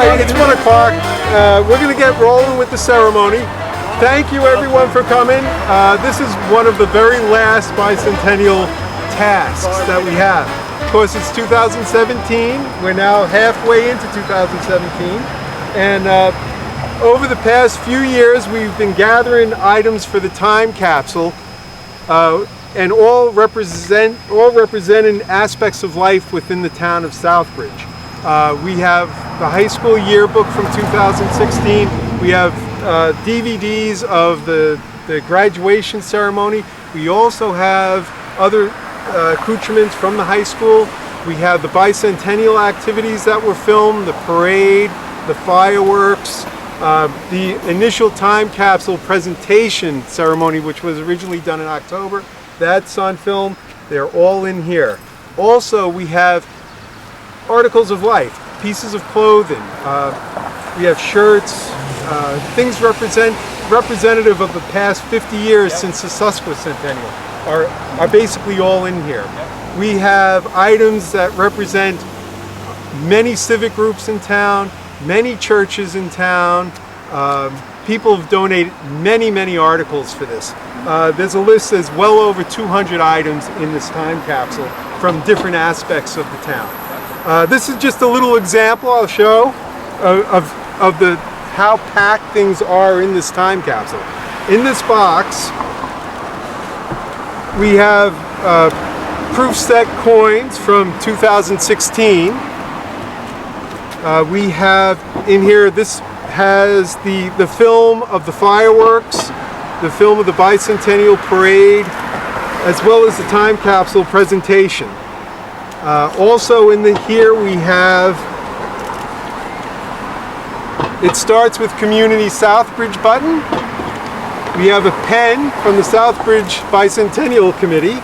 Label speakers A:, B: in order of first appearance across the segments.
A: right, it's 1 o'clock. We're going to get rolling with the ceremony. Thank you everyone for coming. This is one of the very last bicentennial tasks that we have. Of course, it's 2017. We're now halfway into 2017. And over the past few years, we've been gathering items for the time capsule, and all representing aspects of life within the town of Southbridge. We have the high school yearbook from 2016. We have DVDs of the graduation ceremony. We also have other accoutrements from the high school. We have the bicentennial activities that were filmed, the parade, the fireworks, the initial time capsule presentation ceremony, which was originally done in October. That's on film. They're all in here. Also, we have articles of life, pieces of clothing. We have shirts, things representative of the past 50 years since the Sesquicentennial are basically all in here. We have items that represent many civic groups in town, many churches in town. People have donated many articles for this. There's a list that's well over 200 items in this time capsule from different aspects of the town. This is just a little example I'll show of how packed things are in this time capsule. In this box, we have proof set coins from 2016. We have in here, this has the film of the fireworks, the film of the bicentennial parade, as well as the time capsule presentation. Also in here we have, it starts with Community Southbridge button. We have a pen from the Southbridge Bicentennial Committee,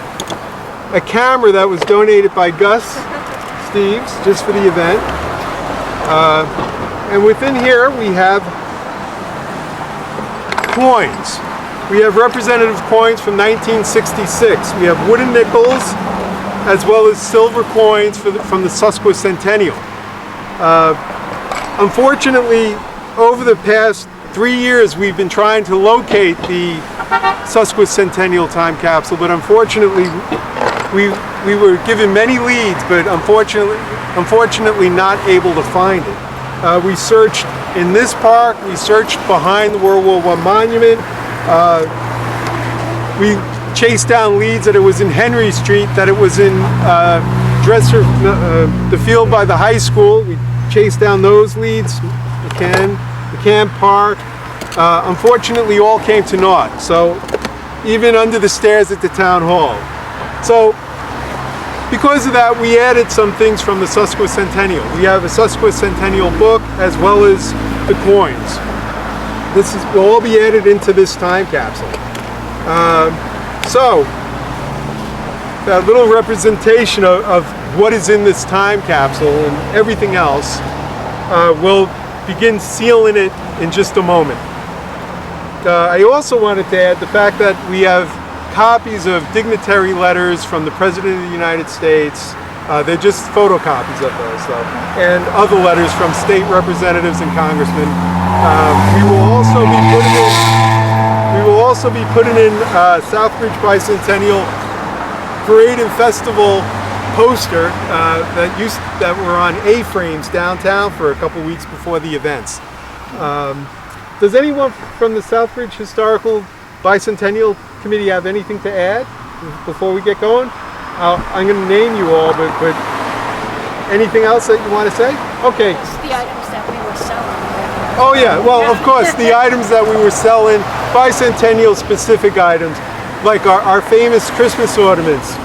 A: a camera that was donated by Gus Steves just for the event. And within here we have coins. We have representative coins from 1966. We have wooden nickels as well as silver coins from the Sesquicentennial. Unfortunately, over the past 3 years we've been trying to locate the Sesquicentennial time capsule, but unfortunately we were given many leads, but unfortunately not able to find it. We searched in this park, we searched behind the World War I monument, we chased down leads that it was in Henry Street, that it was in the field by the high school. We chased down those leads, McCann Park. Unfortunately, all came to naught. So even under the stairs at the town hall. So because of that, we added some things from the Sesquicentennial. We have a Sesquicentennial book as well as the coins. This will all be added into this time capsule. So that little representation of what is in this time capsule and everything else, we'll begin sealing it in just a moment. I also wanted to add the fact that we have copies of dignitary letters from the President of the United States. They're just photocopies of those, though, and other letters from state representatives and congressmen. We will also be putting in Southbridge Bicentennial Parade and Festival poster that were on A-frames downtown for a couple weeks before the events. Does anyone from the Southbridge Historical Bicentennial Committee have anything to add before we get going? I'm going to name you all, but anything else that you want to say? Okay.
B: The items that we were selling.
A: Oh yeah, well of course, the items that we were selling, bicentennial specific items, like our famous Christmas ornaments,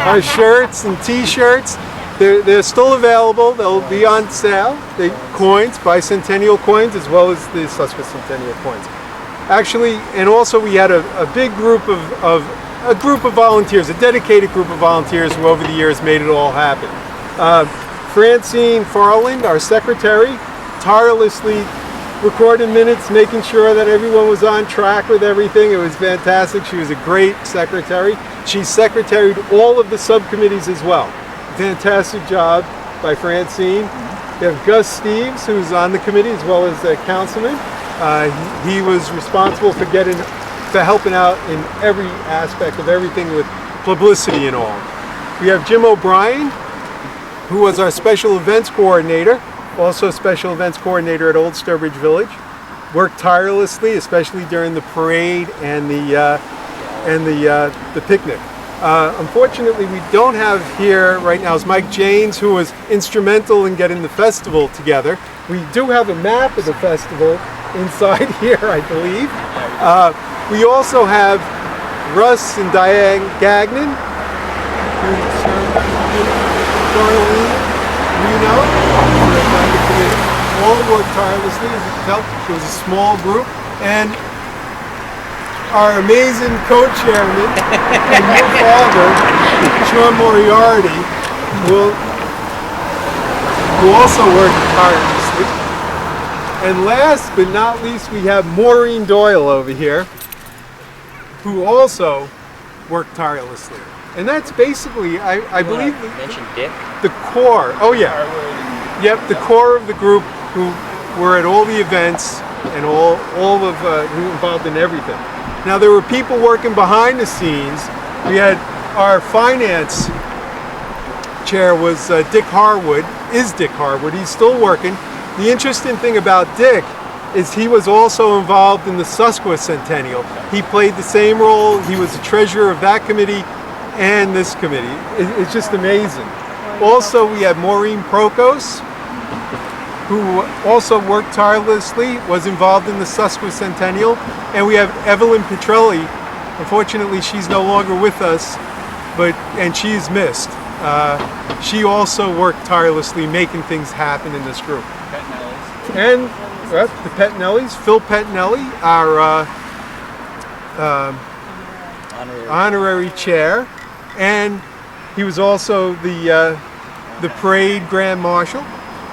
A: our shirts and t-shirts, they're still available. They'll be on sale. The coins, bicentennial coins, as well as the Sesquicentennial coins. Actually, and also we had a big group of volunteers, a dedicated group of volunteers who over the years made it all happen. Francine Farland, our secretary, tirelessly recorded minutes, making sure that everyone was on track with everything. It was fantastic. She was a great secretary. She secretaried all of the subcommittees as well. Fantastic job by Francine. We have Gus Steves, who's on the committee as well as a councilman. He was responsible for helping out in every aspect of everything with publicity and all. We have Jim O'Brien, who was our special events coordinator, also special events coordinator at Old Sturbridge Village. Worked tirelessly, especially during the parade and the picnic. Unfortunately, we don't have here right now is Mike Janes, who was instrumental in getting the festival together. We do have a map of the festival inside here, I believe. We also have Russ and Diane Gagnon, Darlene Reno, all worked tirelessly. As you can tell, it was a small group, and our amazing co-chairman and your father, Sean Moriarty, who also worked tirelessly. And last but not least, we have Maureen Doyle over here, who also worked tirelessly. And that's basically, I believe,
C: mention Dick.
A: the core. Oh yeah, yep, the core of the group who were at all the events and all of who were involved in everything. Now there were people working behind the scenes. We had our finance chair was Dick Harwood. He's still working. The interesting thing about Dick is he was also involved in the Sesquicentennial. He played the same role. He was the treasurer of that committee and this committee. It's just amazing. Also, we have Maureen Prokos, who also worked tirelessly, was involved in the Sesquicentennial. And we have Evelyn Petrelli. Unfortunately, she's no longer with us, and she's missed. She also worked tirelessly making things happen in this group. And the Pettinellis, Phil Pettinelli, our honorary chair, and he was also the parade grand marshal.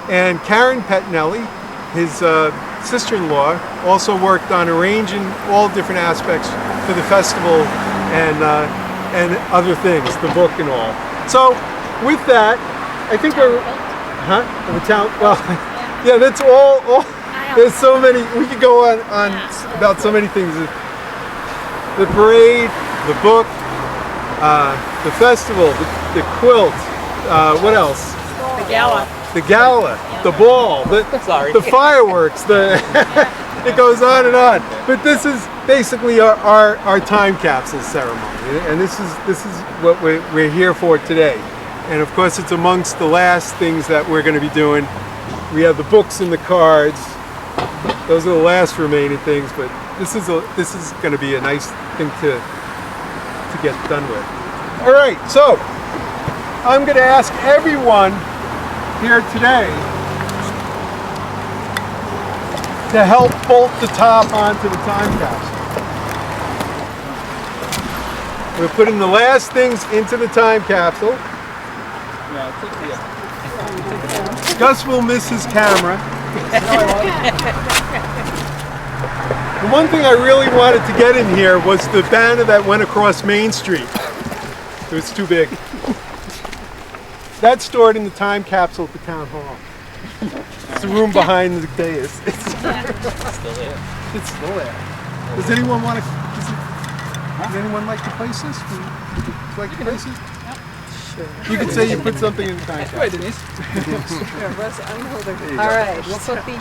A: And Karen Pettinelli, his sister-in-law, also worked on arranging all different aspects for the festival and other things, the book and all. So with that, I think we're the town. Well, yeah, that's all. There's so many. We could go on about so many things. The parade, the book, the festival, the quilt. What else?
B: The gala.
A: The gala, the ball, the fireworks. It goes on and on. But this is basically our time capsule ceremony, and this is what we're here for today. And of course, it's amongst the last things that we're going to be doing. We have the books and the cards. Those are the last remaining things, but this is going to be a nice thing to get done with. All right, so I'm going to ask everyone here today to help bolt the top onto the time capsule. We're putting the last things into the time capsule. Gus will miss his camera. The one thing I really wanted to get in here was the banner that went across Main Street. It was too big. That's stored in the time capsule at the town hall. It's the room behind the dais. It's still there. It's still there. Does anyone want to? Does anyone like to place this? Would you like to place it? Sure. You can say you put something in the time capsule.
D: Right, Denise.
E: All right, we'll put the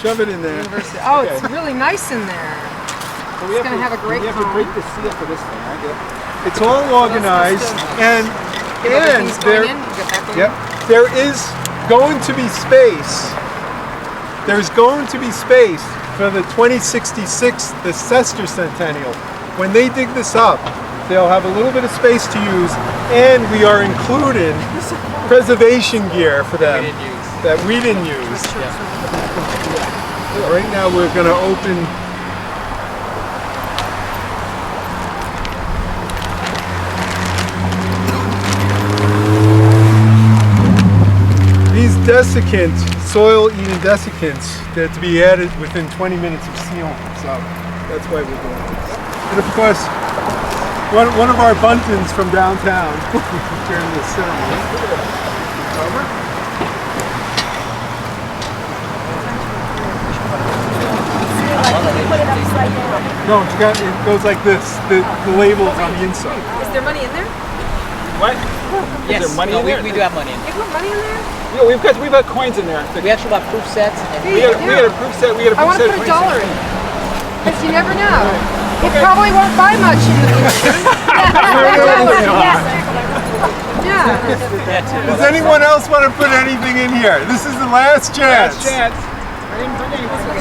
A: Shove it in there.
E: university. Oh, it's really nice in there.
D: So we
E: It's gonna have a great
D: We have to
E: time.
D: break the seal for this thing, right?
A: It's all organized, and
E: Everything's
A: there,
E: going in. You get that going?
A: yep, there is going to be space. There's going to be space for the 2066, the Sesquicentennial. When they dig this up, they'll have a little bit of space to use, and we are including preservation gear for them that we didn't use. Right now we're going to open these desiccants, soil-eating desiccants, they're to be added within 20 minutes of sealing. So that's why we're doing this. And of course, one of our buntons from downtown during the ceremony. Over. No, you got, it goes like this. The label's on the inside.
E: Is there money in there?
D: What?
C: Yes,
D: Is there money
C: no,
D: in there?
C: we do have money in
E: You put money in there?
D: Yeah, we've got coins in there.
C: there. We actually got proof sets. And
D: We got a proof set. We got a
E: I
D: proof
E: want
D: set.
E: to put $1 in. Because you never know. It probably won't buy much in the future. Yeah.
A: Does anyone else want to put anything in here? This is the last chance.
D: Last chance.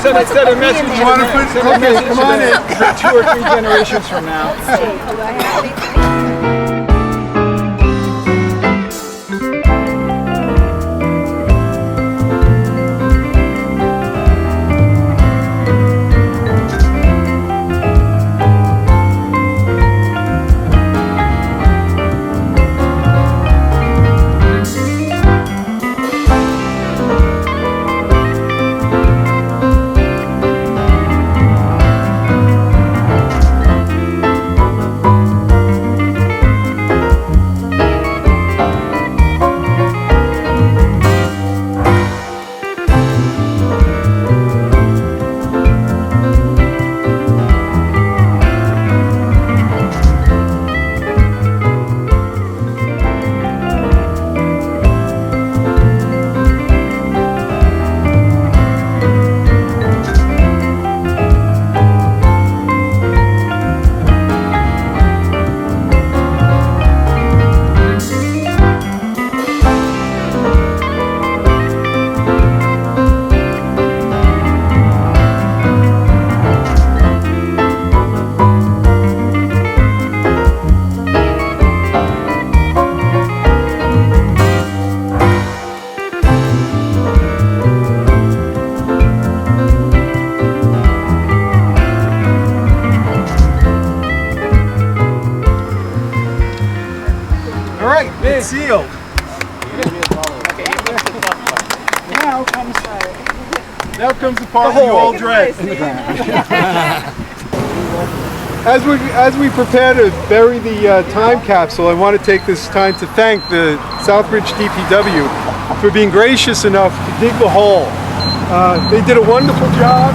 D: Send a message.
A: You want to put? Okay, come on in.
D: For 2 or 3 generations from now.
A: It's sealed. Now comes the part you all dread. As we prepare to bury the time capsule, I want to take this time to thank the Southbridge DPW for being gracious enough to dig the hole. They did a wonderful job.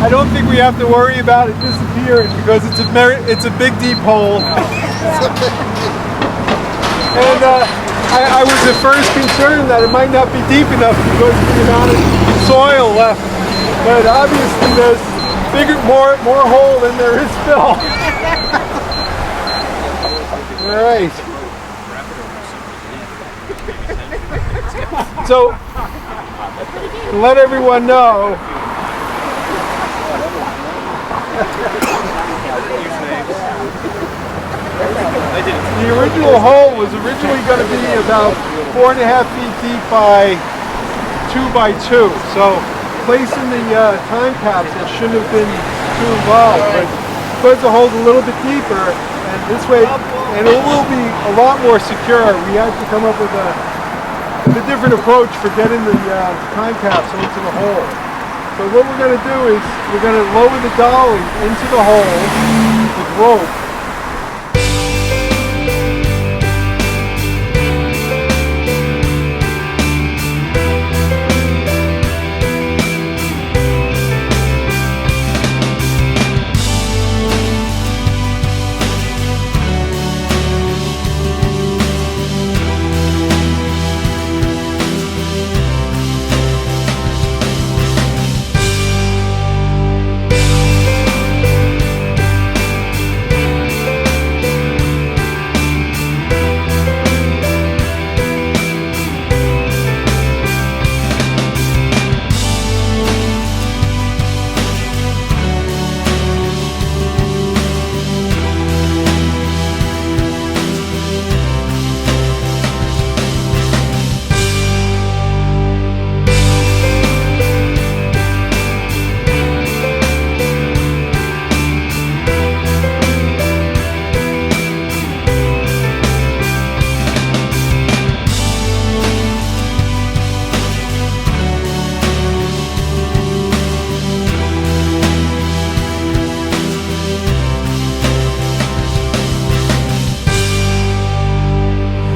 A: I don't think we have to worry about it disappearing because it's a big deep hole. And I was at first concerned that it might not be deep enough because of the amount of soil left. But obviously there's more hole than there is fill. All right. So, to let everyone know, the original hole was originally going to be about 4.5 feet deep by 2 by 2. So placing the time capsule shouldn't have been too low, but because the hole's a little bit deeper, and this way, and it will be a lot more secure, we had to come up with a different approach for getting the time capsule into the hole. So what we're going to do is we're going to lower the dolly into the hole with rope.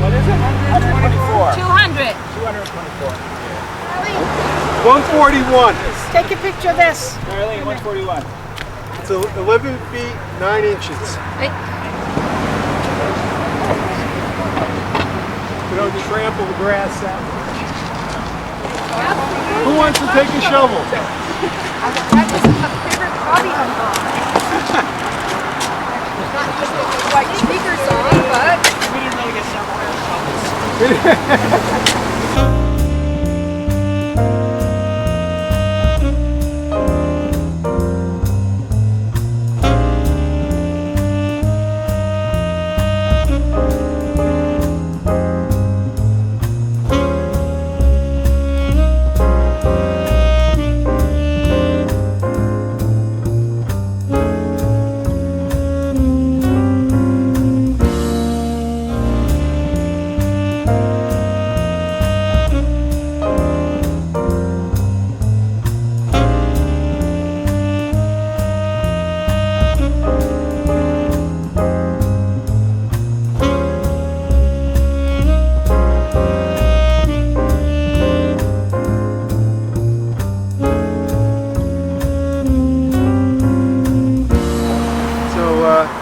A: What is it? 124.
B: 200.
D: 224.
A: 141.
B: Take a picture of this.
D: Darlene, 141.
A: It's 11 feet 9 inches.
E: Hey,
A: We don't trample the grass out. Who wants to take a shovel?
E: that is a favorite hobby of mine. Not just with the white sneakers on, but
D: We didn't really get several shovels.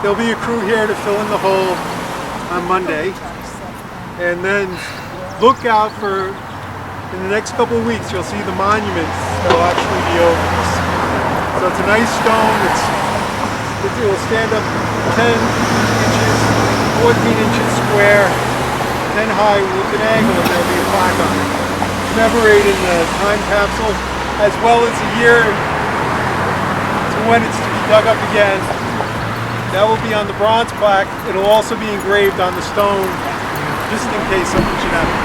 A: There'll be a crew here to fill in the hole on Monday, and then look out for, in the next couple of weeks, you'll see the monuments that will actually be over this. So it's a nice stone. It will stand up 10 inches, 14 inches square, 10 high with an angle, and there'll be a plaque on it. Commemorating the time capsule, as well as a year to when it's to be dug up again. That will be on the bronze plaque. It'll also be engraved on the stone, just in case something should happen.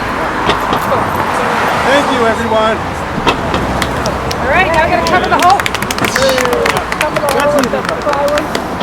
A: Thank you, everyone.
E: all right, now I gotta cover the hole. Cover the hole with the flowers.